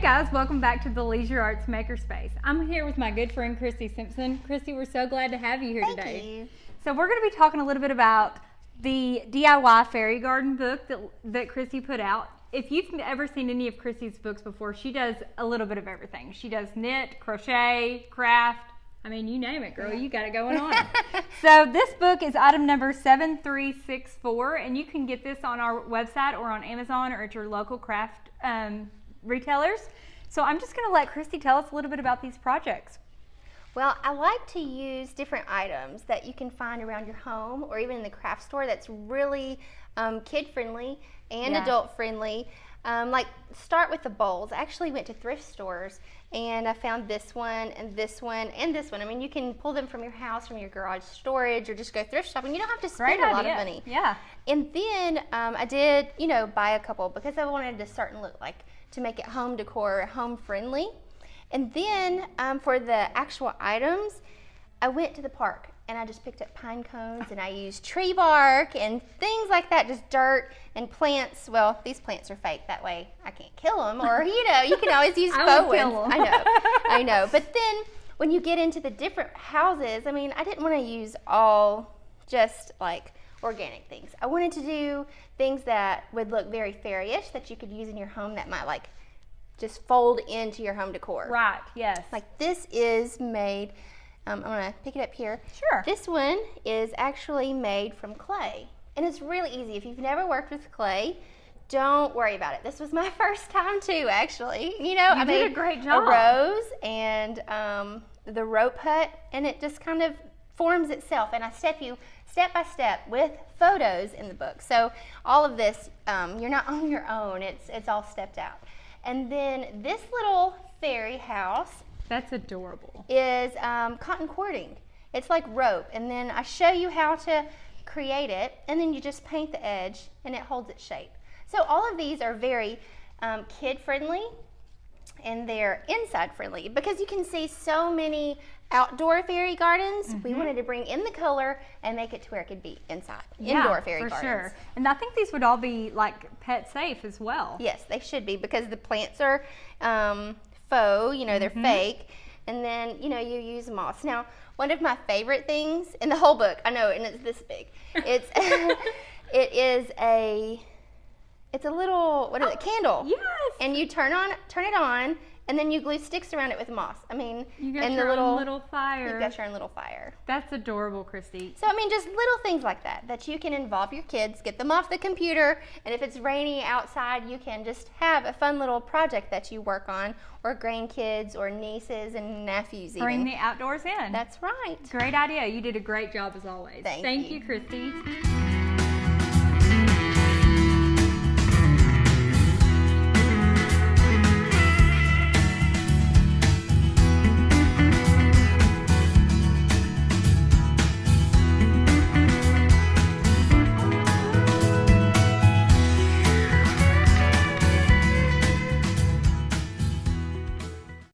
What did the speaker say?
guys, welcome back to the Leisure Arts Makerspace. I'm here with my good friend Kristi Simpson. Kristi, we're so glad to have you here today. Thank you. So we're going to be talking a little bit about the DIY fairy garden book that Kristi put out. If you've ever seen any of Kristi's books before, she does a little bit of everything. She does knit, crochet, craft. I mean, you name it, girl. You got it going on. So this book is item number 7364, and you can get this on our website or on Amazon or at your local craft retailers. So I'm just going to let Kristi tell us a little bit about these projects. Well, I like to use different items that you can find around your home or even in the craft store that's really kid-friendly and adult-friendly. Like, start with the bowls. I actually went to thrift stores and I found this one and this one and this one. I mean, you can pull them from your house, from your garage storage, or just go thrift shopping. You don't have to spend a lot of money. Yeah. And then I did, buy a couple because I wanted a certain look, like to make it home decor, home friendly. And then for the actual items, I went to the park and I just picked up pine cones and I used tree bark and things like that, just dirt and plants. Well, these plants are fake, that way I can't kill them, or you can always use faux ones. I know. But then when you get into the different houses, I mean, I didn't want to use all just like organic things. I wanted to do things that would look very fairy-ish that you could use in your home that might like just fold into your home decor. Right, yes. Like this is made, I'm gonna pick it up here. Sure. This one is actually made from clay. And it's really easy. If you've never worked with clay, don't worry about it. This was my first time too, actually. I did a made great job. a rose and the rope hut, and it just kind of forms itself. And I step you step by step with photos in the book. So all of this, you're not on your own. It's all stepped out. And then this little fairy house, that's adorable, is cotton cording. It's like rope, and then I show you how to create it, and then you just paint the edge and it holds its shape. So all of these are very kid friendly and they're inside friendly because you can see so many outdoor fairy gardens. We wanted to bring in the color and make it to where it could be inside, indoor fairy gardens. Sure. And I think these would all be like pet safe as well. Yes, they should be because the plants are faux, they're fake, and then you use moss. Now, one of my favorite things in the whole book, I know, and it's this big. It's it's a little, what is it, candle. Yes. And you turn it on, and then you glue sticks around it with moss. I mean, you got your own little fire. You've got your own little fire. That's adorable, Kristi. So I mean, just little things like that you can involve your kids, get them off the computer, and if it's rainy outside, you can just have a fun little project that you work on, or grandkids, or nieces and nephews even. Bring the outdoors in. That's right. Great idea. You did a great job as always. Thank you, Kristi.